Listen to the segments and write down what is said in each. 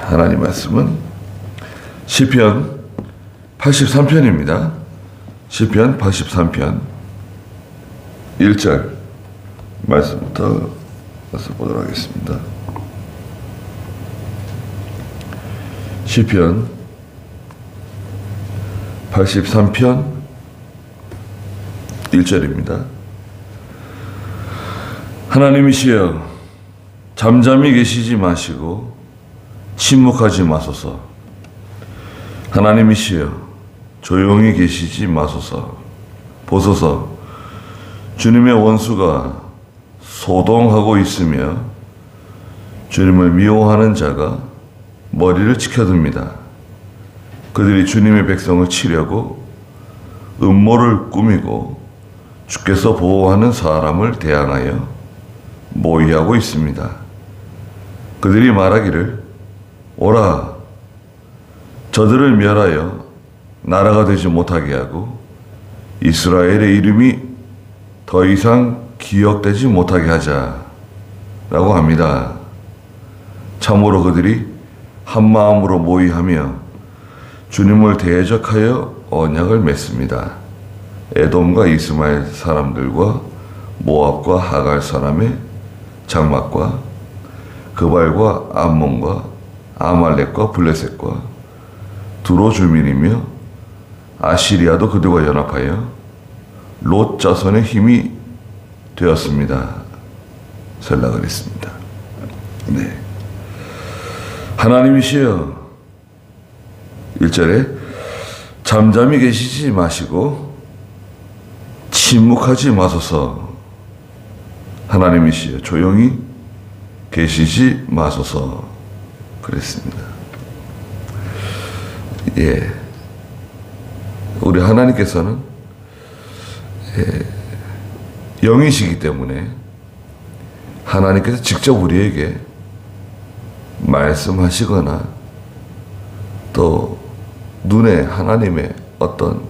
하나님 말씀은 시편 83편입니다. 시편 83편 1절 말씀부터 보도록 하겠습니다. 시편 83편 1절입니다. 하나님이시여 잠잠히 계시지 마시고 침묵하지 마소서. 하나님이시여 조용히 계시지 마소서. 보소서 주님의 원수가 소동하고 있으며 주님을 미워하는 자가 머리를 치켜듭니다. 그들이 주님의 백성을 치려고 음모를 꾸미고 주께서 보호하는 사람을 대항하여 모의하고 있습니다. 그들이 말하기를 오라 저들을 멸하여 나라가 되지 못하게 하고 이스라엘의 이름이 더 이상 기억되지 못하게 하자 라고 합니다. 참으로 그들이 한마음으로 모의하며 주님을 대적하여 언약을 맺습니다. 에돔과 이스마엘 사람들과 모압과 하갈 사람의 장막과 그발과 암몬과 아말렉과 블레셋과 두로 주민이며 아시리아도 그들과 연합하여 롯 자손의 힘이 되었습니다. 셀락을 했습니다. 네. 하나님이시여 1절에 잠잠히 계시지 마시고 침묵하지 마소서. 하나님이시여 조용히 계시지 마소서 그랬습니다. 예, 우리 하나님께서는 영이시기 때문에 하나님께서 직접 우리에게 말씀하시거나 또 눈에 하나님의 어떤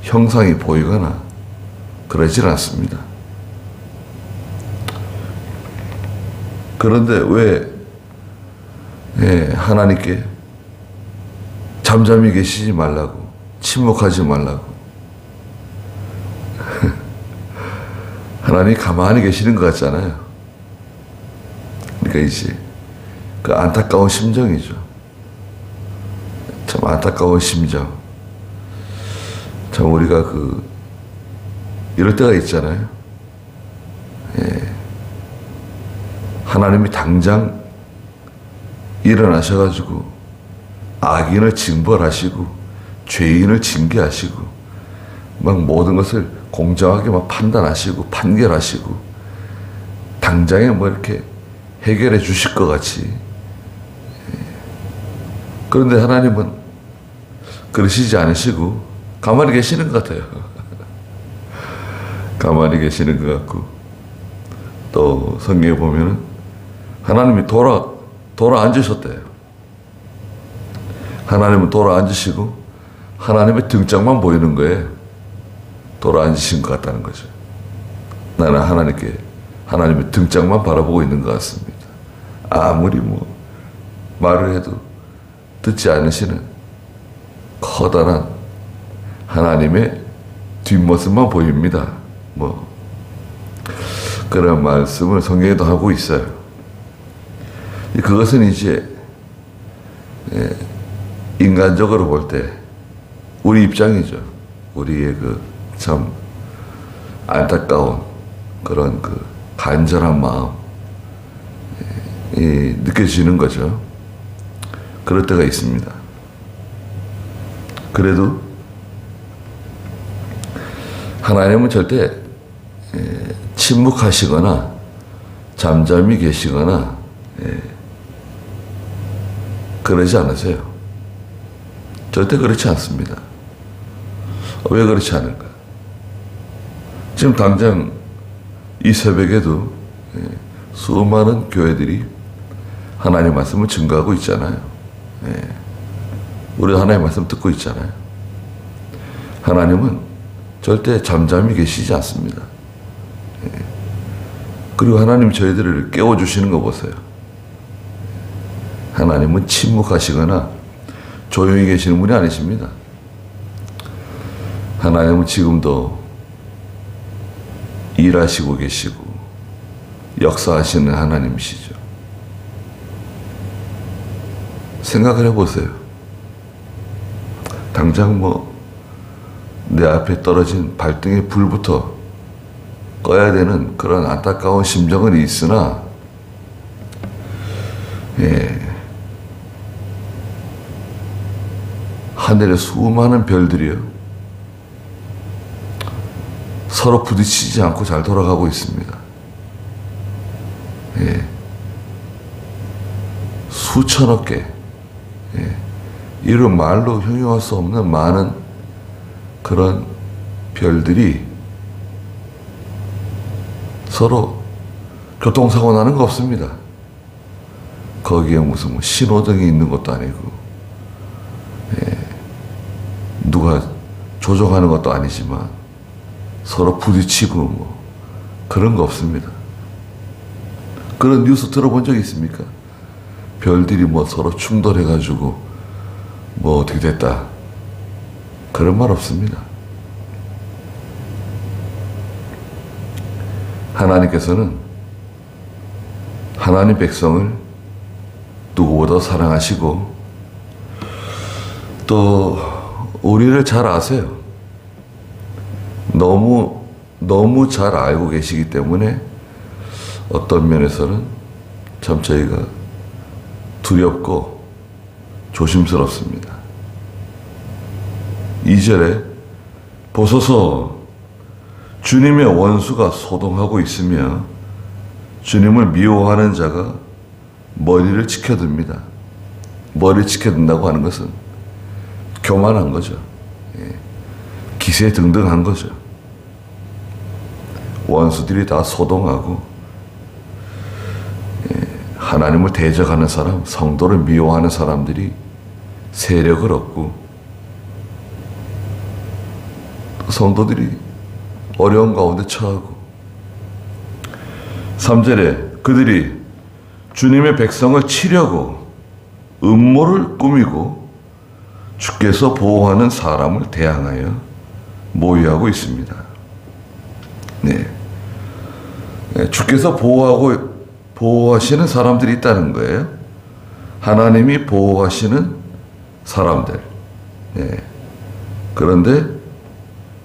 형상이 보이거나 그러질 않습니다. 그런데 왜 하나님께 잠잠히 계시지 말라고, 침묵하지 말라고 하나님이 가만히 계시는 것 같잖아요. 그러니까 이제 그 안타까운 심정이죠. 참 안타까운 심정. 참 우리가 이럴 때가 있잖아요. 예. 하나님이 당장 일어나셔가지고 악인을 징벌하시고 죄인을 징계하시고 막 모든 것을 공정하게 막 판단하시고 판결하시고 당장에 뭐 이렇게 해결해 주실 것 같이. 그런데 하나님은 그러시지 않으시고 가만히 계시는 것 같아요. 가만히 계시는 것 같고 또 성경에 보면은 하나님이 돌아 앉으셨대요. 하나님은 돌아 앉으시고 하나님의 등짝만 보이는 거예요. 돌아 앉으신 것 같다는 거죠. 나는 하나님의 등짝만 바라보고 있는 것 같습니다. 아무리 말을 해도 듣지 않으시는 커다란 하나님의 뒷모습만 보입니다. 그런 말씀을 성경에도 하고 있어요. 그것은 이제 인간적으로 볼 때 우리 입장이죠. 우리의 참 안타까운 그런 간절한 마음이 느껴지는 거죠. 그럴 때가 있습니다. 그래도 하나님은 절대 침묵하시거나 잠잠히 계시거나 그러지 않으세요. 절대 그렇지 않습니다. 왜 그렇지 않을까? 지금 당장 이 새벽에도 수많은 교회들이 하나님의 말씀을 증거하고 있잖아요. 우리 하나님의 말씀 듣고 있잖아요. 하나님은 절대 잠잠히 계시지 않습니다. 그리고 하나님 저희들을 깨워주시는 거 보세요. 하나님은 침묵하시거나 조용히 계시는 분이 아니십니다. 하나님은 지금도 일하시고 계시고 역사하시는 하나님이시죠. 생각을 해보세요. 당장 내 앞에 떨어진 발등의 불부터 꺼야 되는 그런 안타까운 심정은 있으나, 하늘의 수많은 별들이요, 서로 부딪히지 않고 잘 돌아가고 있습니다. 수천억 개, 이런 말로 형용할 수 없는 많은 그런 별들이 서로 교통사고 나는 거 없습니다. 거기에 무슨 신호등이 있는 것도 아니고, 누가 조종하는 것도 아니지만 서로 부딪히고 그런 거 없습니다. 그런 뉴스 들어본 적 있습니까? 별들이 서로 충돌해가지고 어떻게 됐다, 그런 말 없습니다. 하나님께서는 하나님 백성을 누구보다 사랑하시고 또 우리를 잘 아세요. 너무 잘 알고 계시기 때문에 어떤 면에서는 참 저희가 두렵고 조심스럽습니다. 2절에 보소서, 주님의 원수가 소동하고 있으며 주님을 미워하는 자가 머리를 치켜듭니다. 머리를 치켜든다고 하는 것은 교만한 거죠. 기세등등한 거죠. 원수들이 다 소동하고 하나님을 대적하는 사람, 성도를 미워하는 사람들이 세력을 얻고 성도들이 어려운 가운데 처하고, 3절에 그들이 주님의 백성을 치려고 음모를 꾸미고 주께서 보호하는 사람을 대항하여 모의하고 있습니다. 주께서 보호하시는 사람들이 있다는 거예요. 하나님이 보호하시는 사람들. 그런데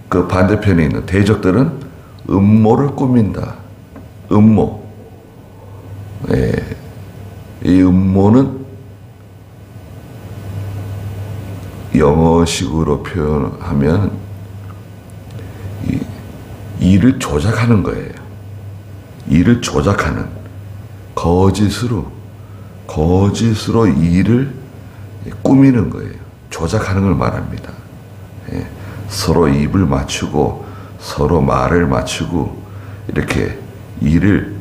그 반대편에 있는 대적들은 음모를 꾸민다. 음모. 이 음모는 영어식으로 표현하면 일을 조작하는 거예요. 일을 조작하는, 거짓으로 일을 꾸미는 거예요. 조작하는 걸 말합니다. 서로 입을 맞추고 서로 말을 맞추고 이렇게 일을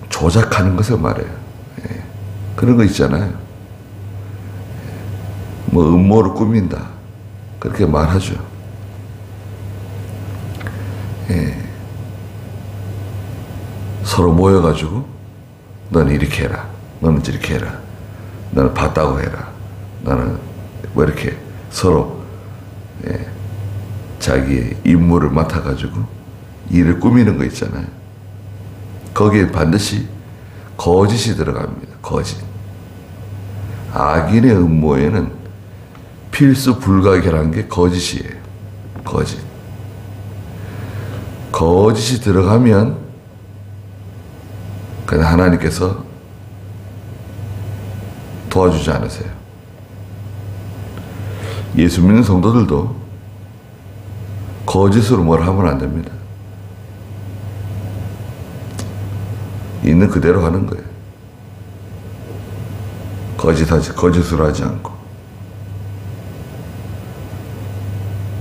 조작하는 것을 말해요. 그런 거 있잖아요. 음모를 꾸민다, 그렇게 말하죠. 서로 모여가지고 너는 이렇게 해라, 너는 저렇게 해라, 너는 봤다고 해라, 나는 이렇게 서로 자기의 임무를 맡아가지고 일을 꾸미는 거 있잖아요. 거기에 반드시 거짓이 들어갑니다. 거짓. 악인의 음모에는 필수 불가결한 게 거짓이에요. 거짓. 거짓이 들어가면 그냥 하나님께서 도와주지 않으세요. 예수 믿는 성도들도 거짓으로 뭘 하면 안 됩니다. 있는 그대로 하는 거예요. 거짓으로 하지 않고.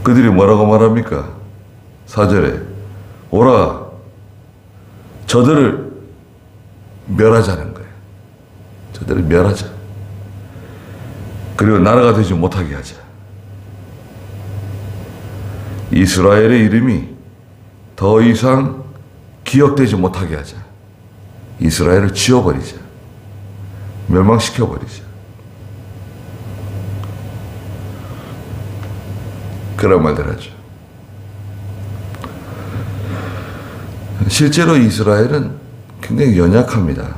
그들이 뭐라고 말합니까? 4절에 오라, 저들을 멸하자는 거예요. 저들을 멸하자. 그리고 나라가 되지 못하게 하자. 이스라엘의 이름이 더 이상 기억되지 못하게 하자. 이스라엘을 지워버리자. 멸망시켜버리자. 그런 말들 하죠. 실제로 이스라엘은 굉장히 연약합니다.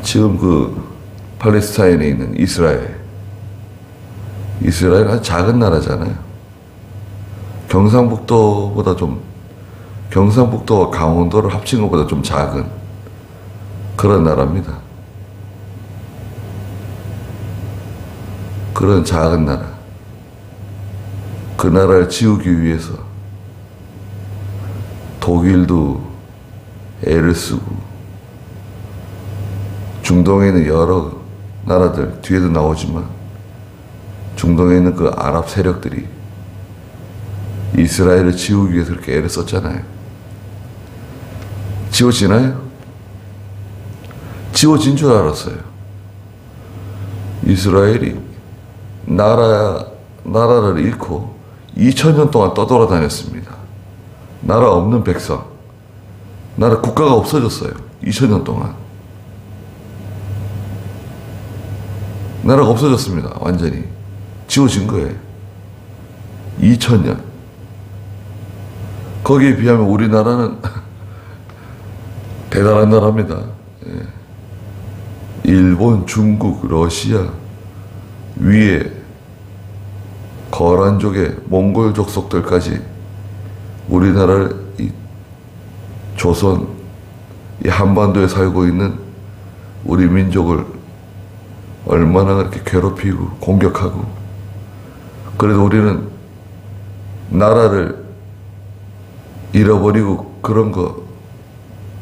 지금 그 팔레스타인에 있는 이스라엘은 아주 작은 나라잖아요. 경상북도와 강원도를 합친 것보다 좀 작은 그런 나라입니다. 그런 작은 나라. 그 나라를 지우기 위해서 독일도 애를 쓰고, 중동에 있는 여러 나라들, 뒤에도 나오지만 중동에 있는 그 아랍 세력들이 이스라엘을 지우기 위해서 그렇게 애를 썼잖아요. 지워지나요? 지워진 줄 알았어요. 이스라엘이 나라를 잃고 2000년 동안 떠돌아다녔습니다. 나라 없는 백성, 국가가 없어졌어요. 2000년 동안. 나라가 없어졌습니다. 완전히. 지워진 거예요. 2000년. 거기에 비하면 우리나라는 대단한 나라입니다. 일본, 중국, 러시아, 위에 거란족의 몽골 족속들까지 우리나라를 이 조선, 이 한반도에 살고 있는 우리 민족을 얼마나 그렇게 괴롭히고 공격하고, 그래도 우리는 나라를 잃어버리고 그런 거,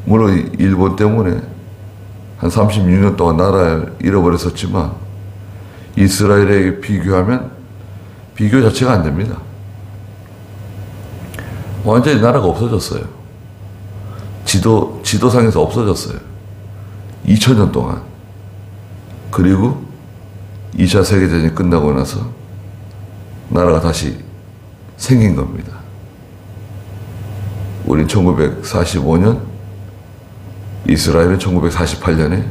물론 일본 때문에 한 36년 동안 나라를 잃어버렸었지만 이스라엘에게 비교하면 비교 자체가 안 됩니다. 완전히 나라가 없어졌어요. 지도상에서 없어졌어요. 2000년 동안. 그리고 2차 세계대전이 끝나고 나서 나라가 다시 생긴 겁니다. 우린 1945년, 이스라엘은 1948년에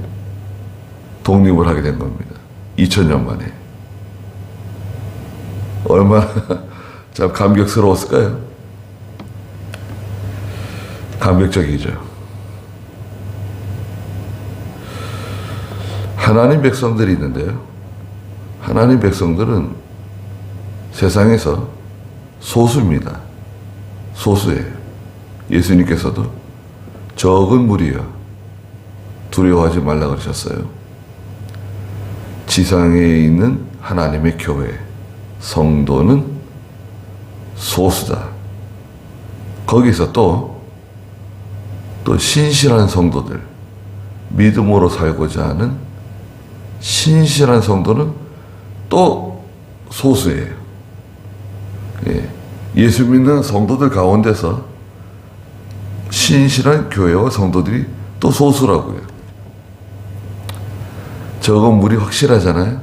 독립을 하게 된 겁니다. 2000년 만에. 얼마나 참 감격스러웠을까요? 감격적이죠. 하나님 백성들이 있는데요. 하나님 백성들은 세상에서 소수입니다. 소수예요. 예수님께서도 적은 무리여 두려워하지 말라 그러셨어요. 지상에 있는 하나님의 교회, 성도는 소수다. 거기서 또 신실한 성도들, 믿음으로 살고자 하는 신실한 성도는 또 소수예요. 예수 믿는 성도들 가운데서 신실한 교회와 성도들이 또 소수라고요. 적은 물이 확실하잖아요.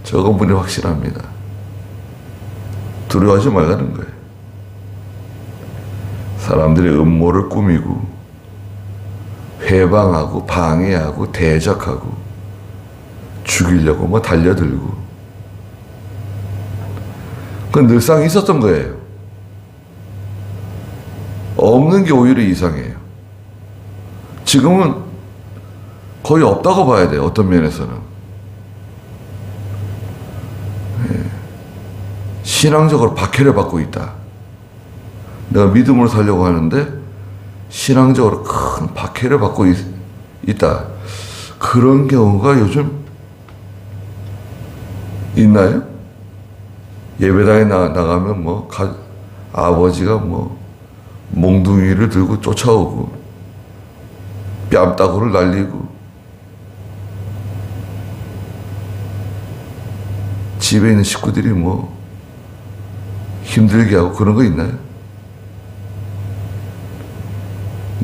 적은 물이 확실합니다. 두려워하지 말라는 거예요. 사람들이 음모를 꾸미고 회방하고 방해하고 대적하고 죽이려고 뭐 달려들고, 그건 늘상 있었던 거예요. 없는 게 오히려 이상해요. 지금은 거의 없다고 봐야 돼요. 어떤 면에서는. 신앙적으로 박해를 받고 있다. 내가 믿음으로 살려고 하는데 신앙적으로 큰 박해를 받고 있다. 그런 경우가 요즘 있나요? 예배당에 나가면 아버지가 몽둥이를 들고 쫓아오고 뺨따구를 날리고 집에 있는 식구들이 힘들게 하고 그런 거 있나요?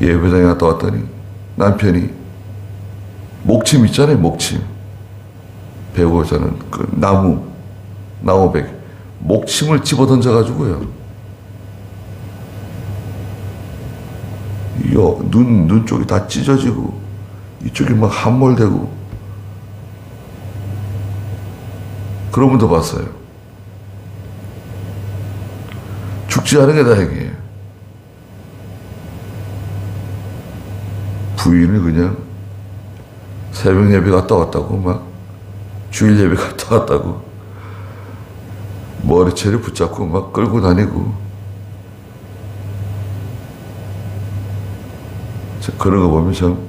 예배당에 갔다 왔더니 남편이 목침 있잖아요. 목침 배우고 저는 그 나무백 목침을 집어 던져가지고요. 눈 쪽이 다 찢어지고 이쪽이 막 함몰되고 그런 분도 봤어요. 죽지 않은 게 다행이에요. 부인을 그냥 새벽 예배 갔다 왔다고, 막 주일 예배 갔다 왔다고 머리채를 붙잡고 막 끌고 다니고, 그런 거 보면 참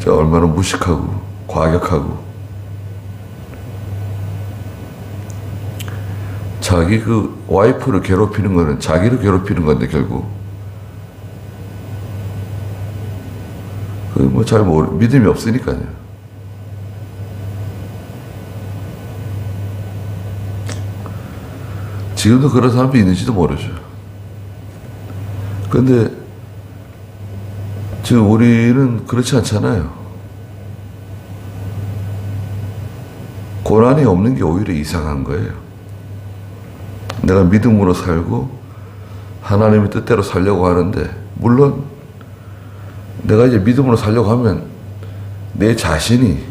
얼마나 무식하고 과격하고, 자기 그 와이프를 괴롭히는 거는 자기를 괴롭히는 건데, 결국 그 뭐 잘 믿음이 없으니까요. 지금도 그런 사람도 있는지도 모르죠. 근데 지금 우리는 그렇지 않잖아요. 고난이 없는 게 오히려 이상한 거예요. 내가 믿음으로 살고 하나님의 뜻대로 살려고 하는데, 물론 내가 이제 믿음으로 살려고 하면 내 자신이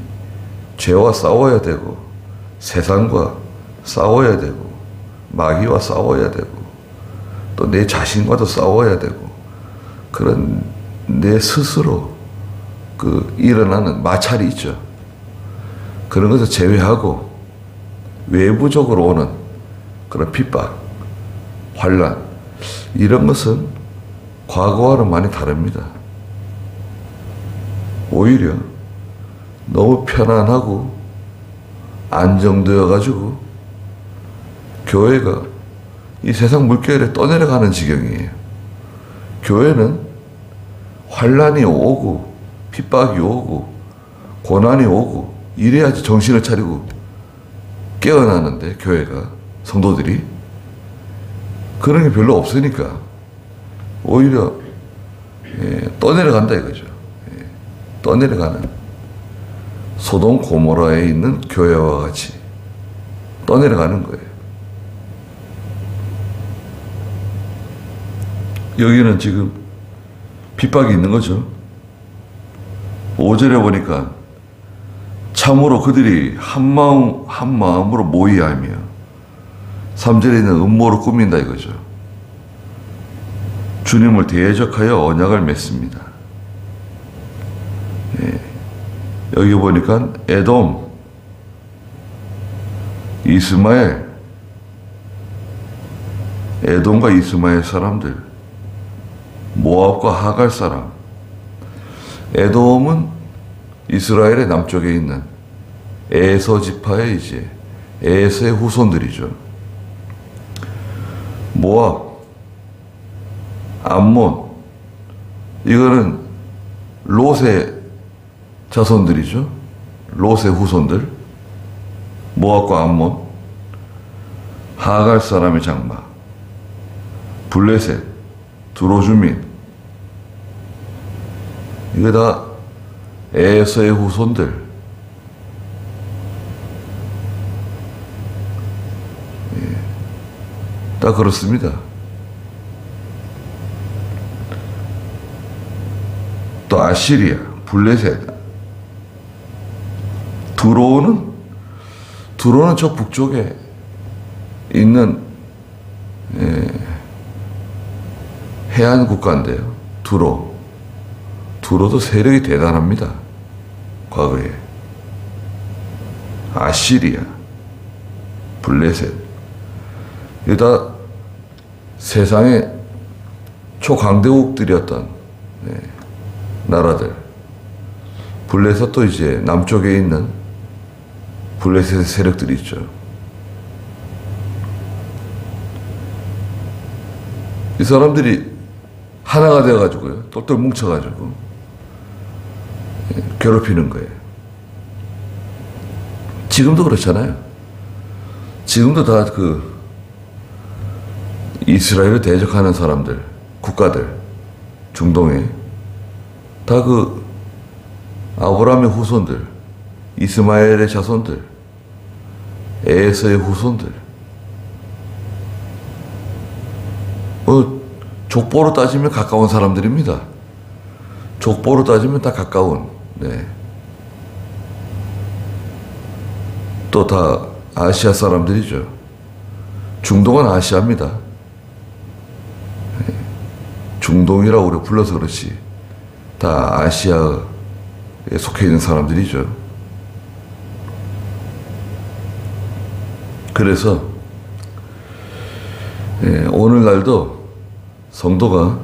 죄와 싸워야 되고, 세상과 싸워야 되고, 마귀와 싸워야 되고, 또 내 자신과도 싸워야 되고, 그런 내 스스로 그 일어나는 마찰이 있죠. 그런 것을 제외하고 외부적으로 오는 그런 핍박, 환난, 이런 것은 과거와는 많이 다릅니다. 오히려 너무 편안하고 안정되어 가지고 교회가 이 세상 물결에 떠내려가는 지경이에요. 교회는 환난이 오고 핍박이 오고 고난이 오고 이래야지 정신을 차리고 깨어나는데, 교회가, 성도들이 그런 게 별로 없으니까 오히려 떠내려간다 이거죠. 떠내려가는, 소돔 고모라에 있는 교회와 같이 떠내려가는 거예요. 여기는 지금 핍박이 있는 거죠. 5절에 보니까 참으로 그들이 한 마음으로 모의하며, 3절에 있는 음모로 꾸민다 이거죠. 주님을 대적하여 언약을 맺습니다. 여기 보니까 에돔, 이스마엘, 에돔과 이스마엘 사람들, 모압과 하갈 사람. 에돔은 이스라엘의 남쪽에 있는 에서 지파의 이제 에서의 후손들이죠. 모압, 암몬, 이거는 롯의 자손들이죠. 롯의 후손들. 모압과 암몬, 하갈 사람의 장막, 블레셋, 두로주민, 이거 다 에서의 후손들. 다 그렇습니다. 또 아시리아, 블레셋, 두로는 저 북쪽에 있는 해안 국가인데요. 두로도 세력이 대단합니다. 과거에. 아시리아, 블레셋, 이게 다 세상의 초강대국들이었던 나라들. 블레셋도 이제 남쪽에 있는 블레셋의 세력들이 있죠. 이 사람들이 하나가 돼가지고요, 똘똘 뭉쳐가지고 괴롭히는 거예요. 지금도 그렇잖아요. 지금도 다 그 이스라엘을 대적하는 사람들, 국가들, 중동에 다 그 아브라함의 후손들, 이스마엘의 자손들, 에서의 후손들. 족보로 따지면 가까운 사람들입니다. 족보로 따지면 다 가까운. 또 다 아시아 사람들이죠. 중동은 아시아입니다. 중동이라고 우리가 불러서 그렇지 다 아시아에 속해 있는 사람들이죠. 그래서 오늘날도 성도가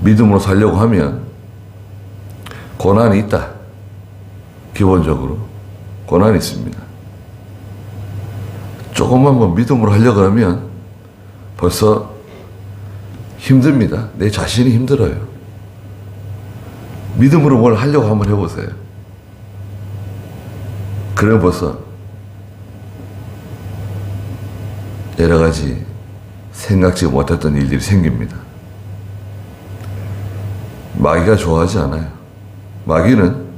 믿음으로 살려고 하면 고난이 있다. 기본적으로 고난이 있습니다. 조금만 뭐 믿음으로 하려고 하면 벌써 힘듭니다. 내 자신이 힘들어요. 믿음으로 뭘 하려고 한번 해보세요. 그럼 벌써 여러 가지 생각지 못했던 일들이 생깁니다. 마귀가 좋아하지 않아요. 마귀는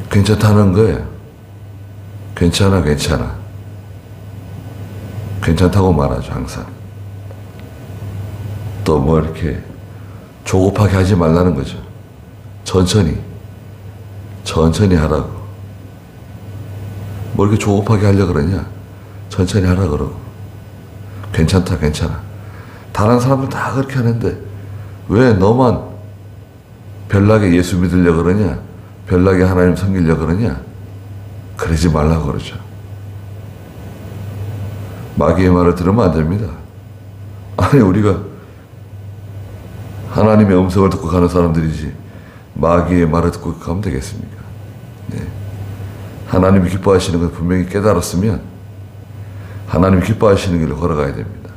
괜찮다는 거예요. 괜찮아. 괜찮다고 말하죠, 항상. 또 뭐 이렇게 조급하게 하지 말라는 거죠. 천천히 하라고. 뭐 이렇게 조급하게 하려고 그러냐? 천천히 하라 그러고. 괜찮다. 다른 사람들 다 그렇게 하는데 왜 너만 별나게 예수 믿으려고 그러냐? 별나게 하나님 섬기려고 그러냐? 그러지 말라고 그러죠. 마귀의 말을 들으면 안 됩니다. 아니, 우리가 하나님의 음성을 듣고 가는 사람들이지 마귀의 말을 듣고 가면 되겠습니까? 네. 하나님이 기뻐하시는 걸 분명히 깨달았으면 하나님이 기뻐하시는 길을 걸어가야 됩니다.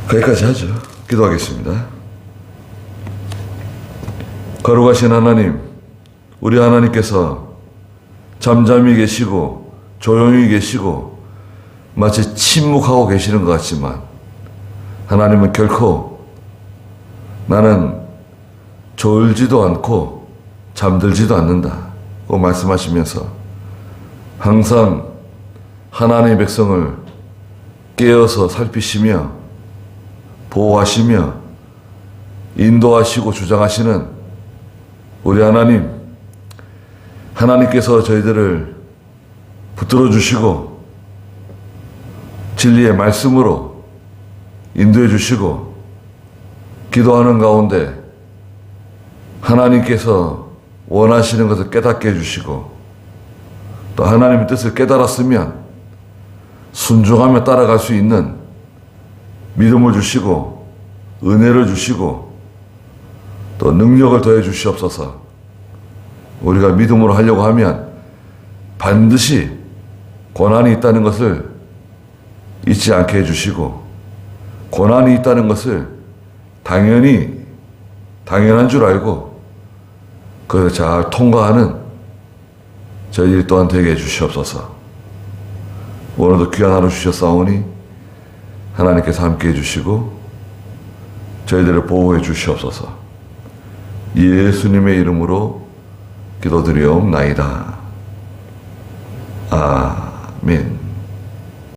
거기까지 하죠. 기도하겠습니다. 거룩하신 하나님, 우리 하나님께서 잠잠히 계시고 조용히 계시고 마치 침묵하고 계시는 것 같지만 하나님은 결코 나는 졸지도 않고 잠들지도 않는다고 말씀하시면서 항상 하나님의 백성을 깨어서 살피시며 보호하시며 인도하시고 주장하시는 우리 하나님, 하나님께서 저희들을 붙들어 주시고 진리의 말씀으로 인도해 주시고 기도하는 가운데 하나님께서 원하시는 것을 깨닫게 해주시고 또 하나님의 뜻을 깨달았으면 순종하며 따라갈 수 있는 믿음을 주시고 은혜를 주시고 또 능력을 더해 주시옵소서. 우리가 믿음으로 하려고 하면 반드시 고난이 있다는 것을 잊지 않게 해주시고 고난이 있다는 것을 당연한 줄 알고 그걸 잘 통과하는 저희들 또한 되게 해주시옵소서. 오늘도 귀한 하루 주셨사오니 하나님께서 함께 해주시고 저희들을 보호해 주시옵소서. 예수님의 이름으로 기도드리옵나이다. 아멘.